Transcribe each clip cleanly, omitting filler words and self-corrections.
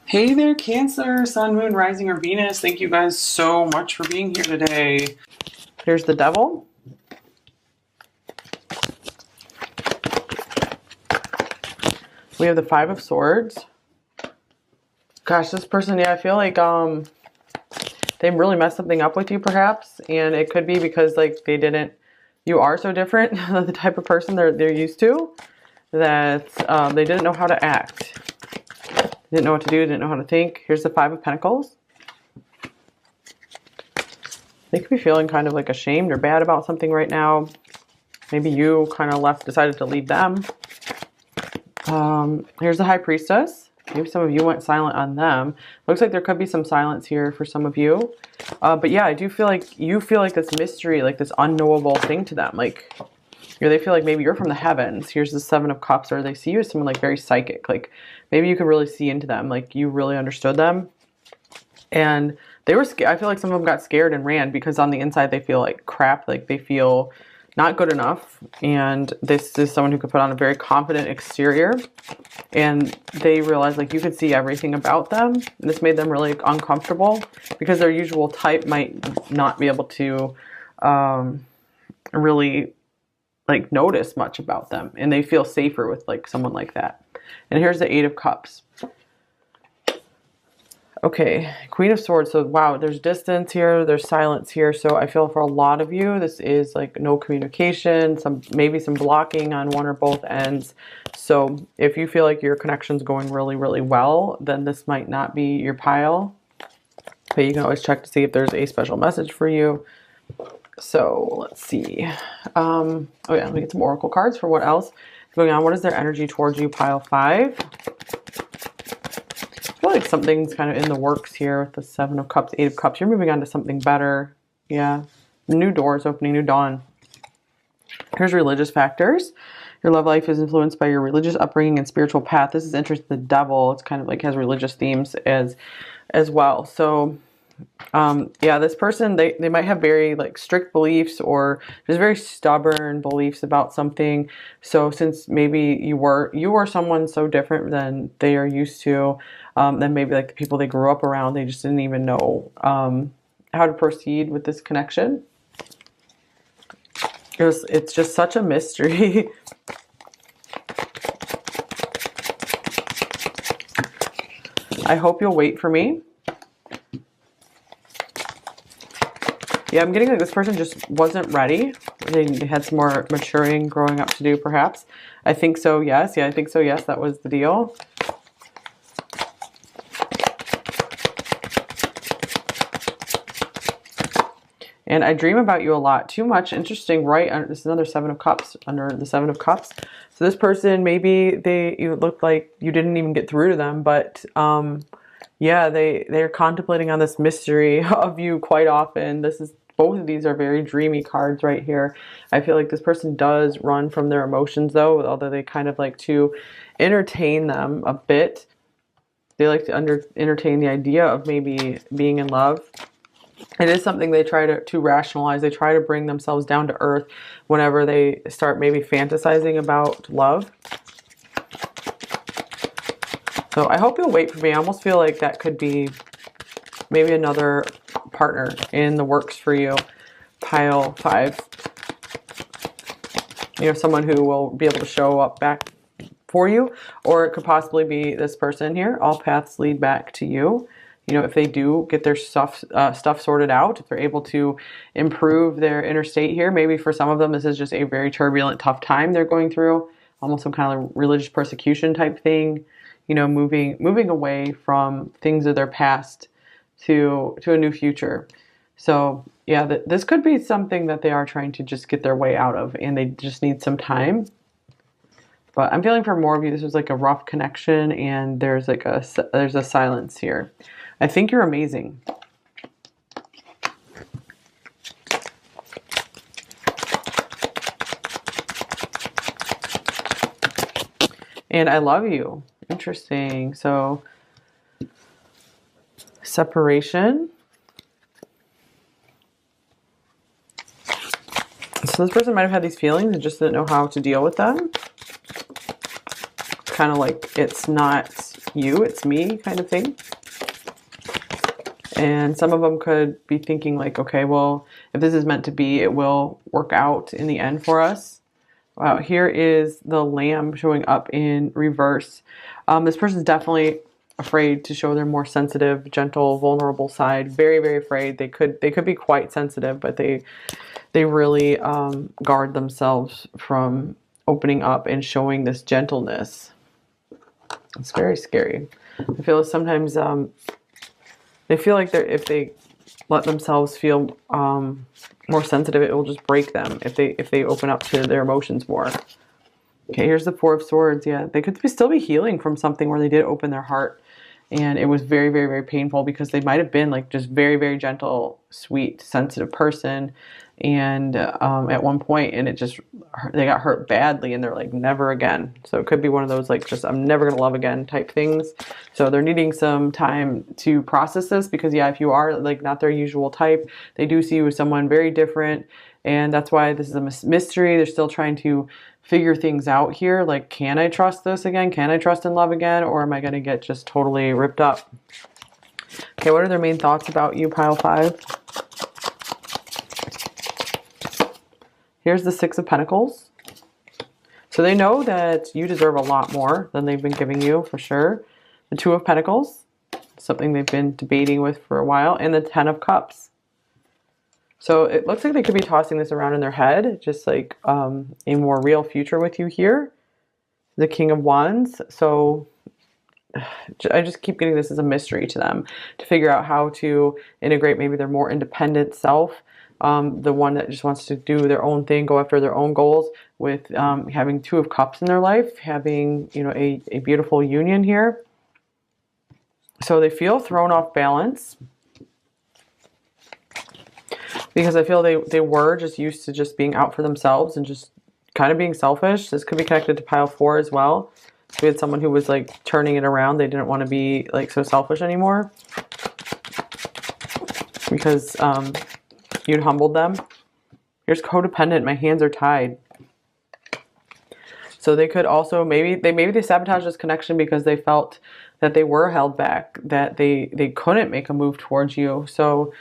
Hey there, Cancer, Sun, Moon, Rising, or Venus. Thank you guys so much for being here today. Here's the Devil. We have the Five of Swords. Gosh, this person, yeah, I feel like they really messed something up with you perhaps, and it could be because like you are so different than the type of person they're used to that they didn't know how to act. Didn't know what to do, didn't know how to think. Here's the Five of Pentacles. They could be feeling kind of like ashamed or bad about something right now. Maybe you kind of decided to leave them. Here's the High Priestess. Maybe some of you went silent on them. Looks like there could be some silence here for some of you. But yeah, I do feel like you feel like this mystery, like this unknowable thing to them. Like, or they feel like maybe you're from the heavens. Here's the Seven of Cups, or they see you as someone like very psychic. Like maybe you could really see into them, like you really understood them. And they were scared. I feel like some of them got scared and ran because on the inside they feel like crap, like they feel not good enough. And this is someone who could put on a very confident exterior. And they realized like you could see everything about them. And this made them really uncomfortable because their usual type might not be able to really like notice much about them, and they feel safer with like someone like that. And here's the Eight of Cups. Okay, Queen of Swords. So wow, there's distance here, there's silence here. So I feel for a lot of you this is like no communication, maybe some blocking on one or both ends. So if you feel like your connection's going really really well, then this might not be your pile, but you can always check to see if there's a special message for you. So let's see. Oh yeah, let me get some oracle cards for what else is going on. What is their energy towards you, pile 5? I feel like something's kind of in the works here with the Seven of Cups, Eight of Cups. You're moving on to something better. Yeah. New doors opening, new dawn. Here's religious factors. Your love life is influenced by your religious upbringing and spiritual path. This is interesting. The Devil, it's kind of like has religious themes as well. So yeah, this person, they might have very like strict beliefs or just very stubborn beliefs about something. So since maybe you were someone so different than they are used to, then maybe like the people they grew up around, they just didn't even know how to proceed with this connection. It's just such a mystery. I hope you'll wait for me. Yeah, I'm getting like this person just wasn't ready. They had some more maturing, growing up to do, perhaps. I think so, yes. Yeah, I think so, yes. That was the deal. And I dream about you a lot. Too much. Interesting, right? This is another Seven of Cups, under the Seven of Cups. So this person, maybe you look like you didn't even get through to them, but yeah, they're contemplating on this mystery of you quite often. Both of these are very dreamy cards right here. I feel like this person does run from their emotions though, although they kind of like to entertain them a bit. They like to entertain the idea of maybe being in love. It is something they try to rationalize. They try to bring themselves down to earth whenever they start maybe fantasizing about love. So I hope you'll wait for me. I almost feel like that could be maybe another partner in the works for you. Pile 5. You know, someone who will be able to show up back for you. Or it could possibly be this person here. All paths lead back to you. You know, if they do get their stuff sorted out, if they're able to improve their inner state here, maybe for some of them this is just a very turbulent, tough time they're going through. Almost some kind of religious persecution type thing. You know, moving away from things of their past to a new future. So yeah, this could be something that they are trying to just get their way out of, and they just need some time. But I'm feeling for more of you, this was like a rough connection, and there's a silence here. I think you're amazing. And I love you. Interesting. So separation. So this person might have had these feelings and just didn't know how to deal with them. Kind of like it's not you, it's me kind of thing. And some of them could be thinking like, okay, well, if this is meant to be, it will work out in the end for us. Wow, here is the Lamb showing up in reverse. This person's definitely afraid to show their more sensitive, gentle, vulnerable side. Very, very afraid. They could be quite sensitive, but they really guard themselves from opening up and showing this gentleness. It's very scary. I feel sometimes they feel like if they let themselves feel more sensitive, it will just break them if they open up to their emotions more. Okay, here's the Four of Swords. Yeah, they could still be healing from something where they did open their heart, and it was very, very, very painful because they might have been like just very, very gentle, sweet, sensitive person, and at one point, and they got hurt badly, and they're like, never again. So it could be one of those like just I'm never gonna love again type things. So they're needing some time to process this because yeah, if you are like not their usual type, they do see you as someone very different, and that's why this is a mystery. They're still trying to figure things out here. Like, can I trust this again? Can I trust in love again? Or am I going to get just totally ripped up? Okay, what are their main thoughts about you, pile 5? Here's the Six of Pentacles. So they know that you deserve a lot more than they've been giving you, for sure. The Two of Pentacles, something they've been debating with for a while. And the Ten of Cups. So it looks like they could be tossing this around in their head, just like a more real future with you here. The King of Wands. So I just keep getting this as a mystery to them to figure out how to integrate maybe their more independent self, the one that just wants to do their own thing, go after their own goals, with having Two of Cups in their life, having, you know, a beautiful union here. So they feel thrown off balance, because I feel they were just used to just being out for themselves and just kind of being selfish. This could be connected to pile 4 as well. So we had someone who was like turning it around. They didn't want to be like so selfish anymore because you'd humbled them. Here's codependent. My hands are tied. So they could also maybe they sabotaged this connection because they felt that they were held back, that they couldn't make a move towards you. So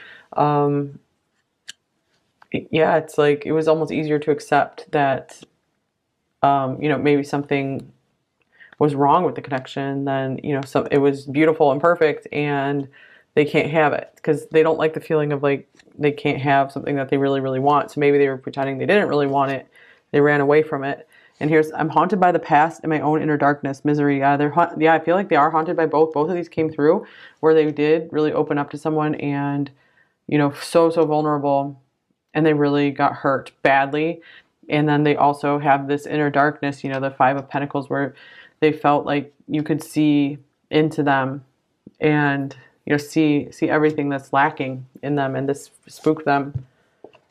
yeah, it's like it was almost easier to accept that, you know, maybe something was wrong with the connection than, you know, it was beautiful and perfect and they can't have it because they don't like the feeling of like they can't have something that they really, really want. So maybe they were pretending they didn't really want it. They ran away from it. And here's, I'm haunted by the past and my own inner darkness, misery. Yeah, I feel like they are haunted by both. Both of these came through where they did really open up to someone and, you know, so vulnerable. And they really got hurt badly. And then they also have this inner darkness, you know, the Five of Pentacles, where they felt like you could see into them and, you know, see everything that's lacking in them, and this spooked them.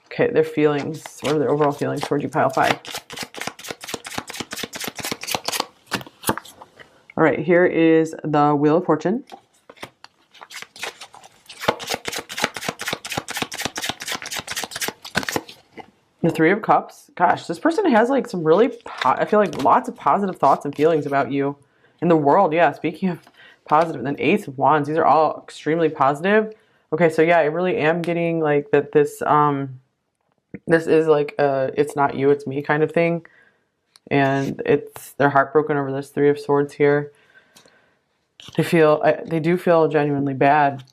Okay, their feelings. What are their overall feelings towards you, pile 5? All right, here is the Wheel of Fortune. The Three of Cups. Gosh, this person has like some really, I feel like lots of positive thoughts and feelings about you in the world. Yeah, speaking of positive, and then Ace of Wands. These are all extremely positive. Okay, so yeah, I really am getting like that this is like it's not you, it's me kind of thing. And they're heartbroken over this Three of Swords here. They do feel genuinely bad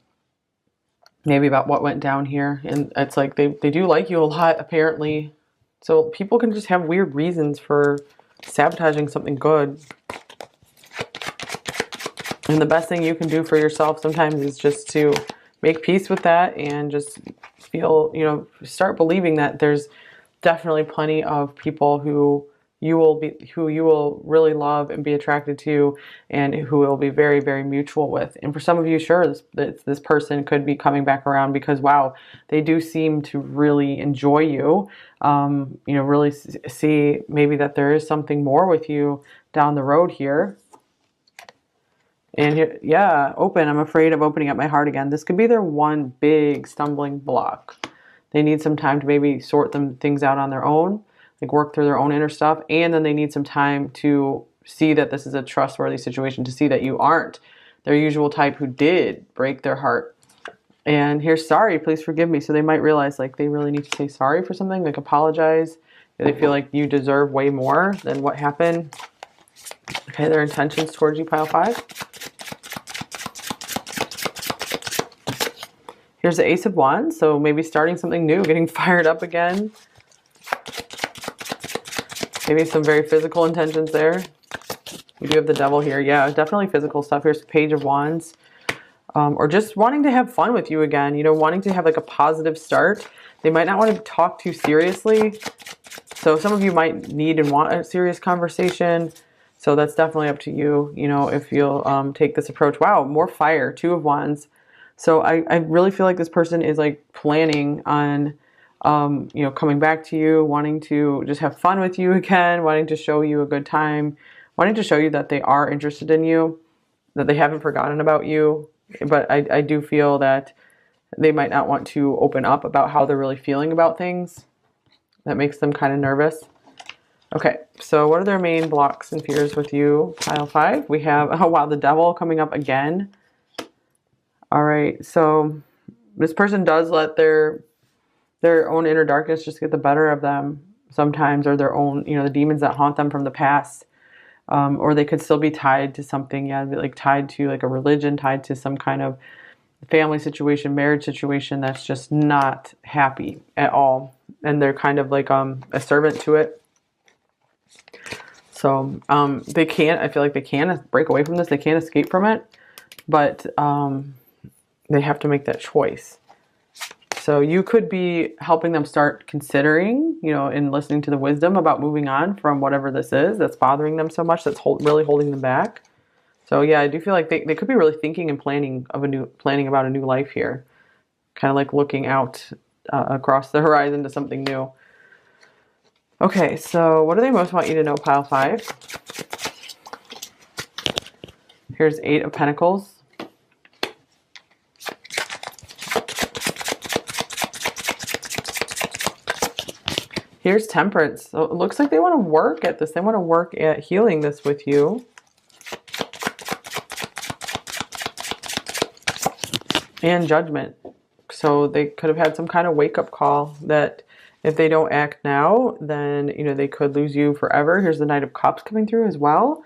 maybe about what went down here, and it's like they do like you a lot apparently, so people can just have weird reasons for sabotaging something good, and the best thing you can do for yourself sometimes is just to make peace with that and just feel, you know, start believing that there's definitely plenty of people who you will really love and be attracted to, and who will be very, very mutual with. And for some of you, sure, this person could be coming back around because, wow, they do seem to really enjoy you. You know, really see maybe that there is something more with you down the road here. And here, yeah, open. I'm afraid of opening up my heart again. This could be their one big stumbling block. They need some time to maybe sort things out on their own, like work through their own inner stuff, and then they need some time to see that this is a trustworthy situation, to see that you aren't their usual type who did break their heart. And here's sorry, please forgive me. So they might realize like they really need to say sorry for something, like apologize. They feel like you deserve way more than what happened. Okay, their intentions towards you, pile 5. Here's the Ace of Wands. So maybe starting something new, getting fired up again. Maybe some very physical intentions there. We do have the Devil here. Yeah, definitely physical stuff. Here's the Page of Wands. Or just wanting to have fun with you again, you know, wanting to have like a positive start. They might not want to talk too seriously. So some of you might need and want a serious conversation. So that's definitely up to you, you know, if you'll take this approach. Wow, more fire, 2 of Wands. So I really feel like this person is like planning on, you know, coming back to you, wanting to just have fun with you again, wanting to show you a good time, wanting to show you that they are interested in you, that they haven't forgotten about you. But I do feel that they might not want to open up about how they're really feeling about things. That makes them kind of nervous. Okay, so what are their main blocks and fears with you, pile 5? We have, oh wow, the Devil coming up again. All right, so this person does let their own inner darkness just get the better of them sometimes, or their own, you know, the demons that haunt them from the past. Or they could still be tied to something, yeah, like tied to like a religion, tied to some kind of family situation, marriage situation that's just not happy at all. And they're kind of like a servant to it. So they can't, I feel like they can break away from this. They can't escape from it, but they have to make that choice. So you could be helping them start considering, you know, and listening to the wisdom about moving on from whatever this is that's bothering them so much, that's really holding them back. So yeah, I do feel like they could be really thinking and planning about a new life here. Kind of like looking out across the horizon to something new. Okay, so what do they most want you to know, pile 5? Here's 8 of Pentacles. Here's Temperance. So it looks like they want to work at this. They want to work at healing this with you. And Judgment. So they could have had some kind of wake-up call that if they don't act now, then, you know, they could lose you forever. Here's the Knight of Cups coming through as well.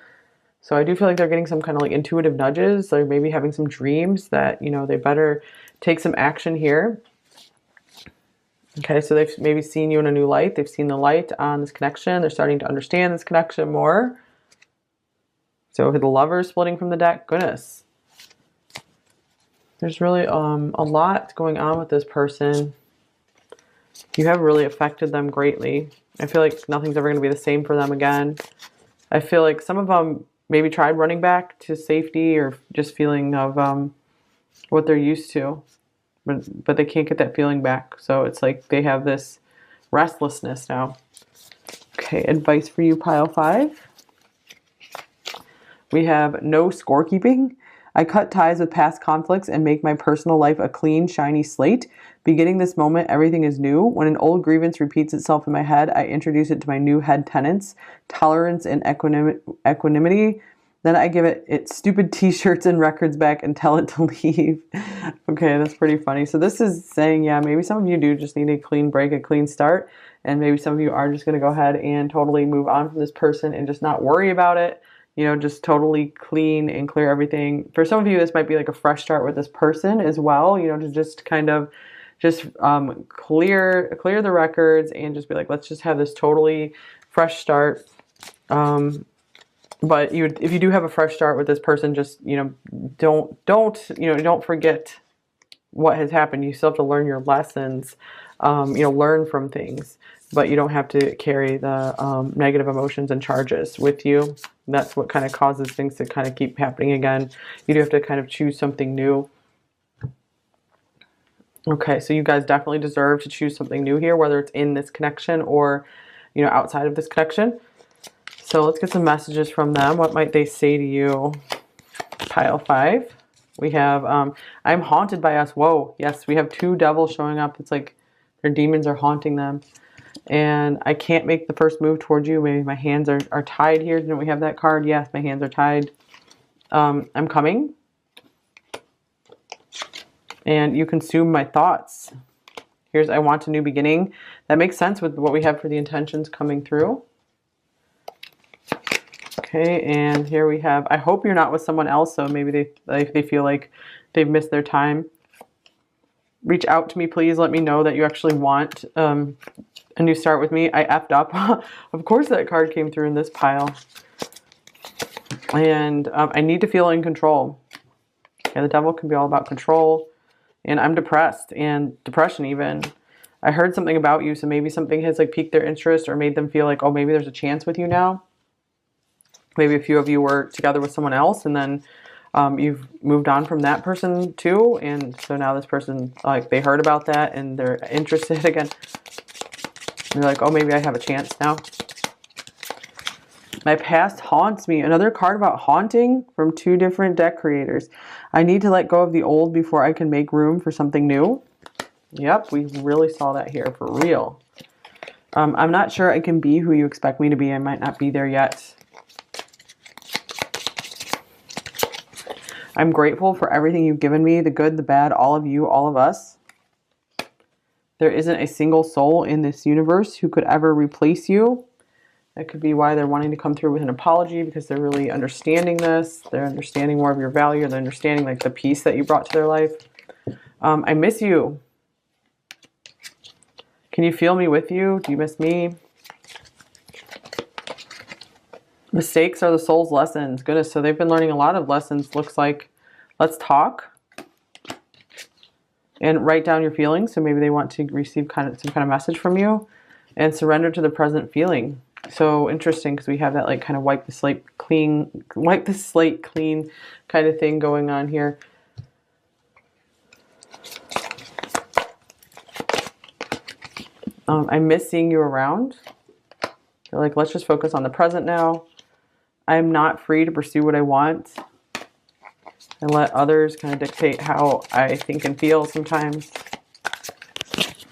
So I do feel like they're getting some kind of like intuitive nudges. They're maybe having some dreams that, you know, they better take some action here. Okay, so they've maybe seen you in a new light. They've seen the light on this connection. They're starting to understand this connection more. So the Lovers splitting from the deck. Goodness. There's really a lot going on with this person. You have really affected them greatly. I feel like nothing's ever going to be the same for them again. I feel like some of them maybe tried running back to safety or just feeling of what they're used to. But they can't get that feeling back. So it's like they have this restlessness now. Okay, advice for you, pile 5. We have no scorekeeping. I cut ties with past conflicts and make my personal life a clean, shiny slate. Beginning this moment, everything is new. When an old grievance repeats itself in my head, I introduce it to my new head tenants. Tolerance and equanimity. Then I give it its stupid t-shirts and records back and tell it to leave. Okay, that's pretty funny. So this is saying, yeah, maybe some of you do just need a clean break, a clean start. And maybe some of you are just going to go ahead and totally move on from this person and just not worry about it. You know, just totally clean and clear everything. For some of you, this might be like a fresh start with this person as well. You know, to just kind of just clear the records and just be like, let's just have this totally fresh start. But if you do have a fresh start with this person, just, you know, don't forget what has happened. You still have to learn your lessons, you know, learn from things, but you don't have to carry the negative emotions and charges with you. That's what kind of causes things to kind of keep happening again. You do have to kind of choose something new. Okay, so you guys definitely deserve to choose something new here, whether it's in this connection or, you know, outside of this connection. So let's get some messages from them. What might they say to you? Pile 5. We have, I'm haunted by us. Whoa. Yes, we have 2 devils showing up. It's like their demons are haunting them. and I can't make the first move towards you. Maybe my hands are tied here. Didn't we have that card? Yes, my hands are tied. I'm coming. And you consume my thoughts. Here's I want a new beginning. That makes sense with what we have for the intentions coming through. Okay, and here we have, I hope you're not with someone else, so maybe they feel like they've missed their time. Reach out to me, please. Let me know that you actually want a new start with me. I effed up. Of course that card came through in this pile. And I need to feel in control. Okay, the devil can be all about control. And I'm depressed, and depression even. I heard something about you, so maybe something has like piqued their interest or made them feel like, oh, maybe there's a chance with you now. Maybe a few of you were together with someone else, and then you've moved on from that person too. And so now this person, like, they heard about that and they're interested again. They're like, oh, maybe I have a chance now. My past haunts me. Another card about haunting from 2 different deck creators. I need to let go of the old before I can make room for something new. Yep, we really saw that here for real. I'm not sure I can be who you expect me to be. I might not be there yet. I'm grateful for everything you've given me, the good, the bad, all of you, all of us. There isn't a single soul in this universe who could ever replace you. That could be why they're wanting to come through with an apology, because they're really understanding this. They're understanding more of your value. They're understanding like the peace that you brought to their life. I miss you. Can you feel me with you? Do you miss me? Mistakes are the soul's lessons. Goodness, so they've been learning a lot of lessons. Looks like, let's talk. And write down your feelings. So maybe they want to receive some kind of message from you. And surrender to the present feeling. So interesting, because we have that like kind of wipe the slate clean kind of thing going on here. I miss seeing you around. They're like, let's just focus on the present now. I'm not free to pursue what I want and let others kind of dictate how I think and feel sometimes.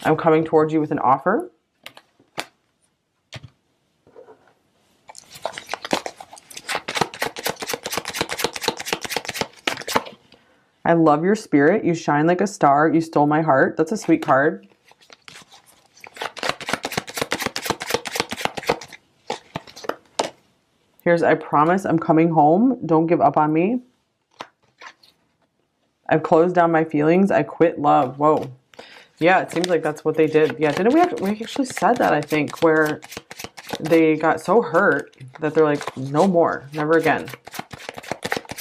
I'm coming towards you with an offer. I love your spirit. You shine like a star. You stole my heart. That's a sweet card. Here's, I promise I'm coming home. Don't give up on me. I've closed down my feelings. I quit love. Whoa. Yeah, it seems like that's what they did. Yeah, didn't we actually said that, I think, where they got so hurt that they're like, no more, never again.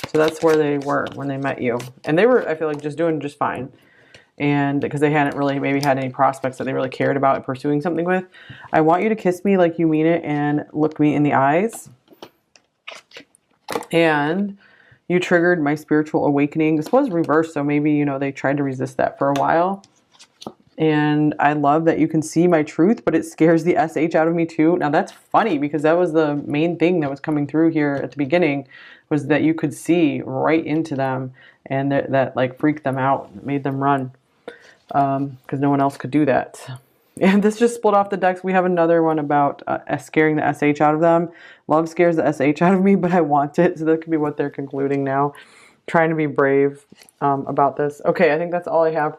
So that's where they were when they met you. And they were, I feel like, just doing just fine. And because they hadn't really maybe had any prospects that they really cared about pursuing something with. I want you to kiss me like you mean it and look me in the eyes. And you triggered my spiritual awakening. This was reversed, so maybe, you know, they tried to resist that for a while. And I love that you can see my truth, but it scares the SH out of me too. Now that's funny, because that was the main thing that was coming through here at the beginning, was that you could see right into them, and that like freaked them out, made them run, because no one else could do that. And this just split off the decks. We have another one about scaring the SH out of them. Love scares the SH out of me, but I want it. So that could be what they're concluding now. Trying to be brave about this. Okay, I think that's all I have.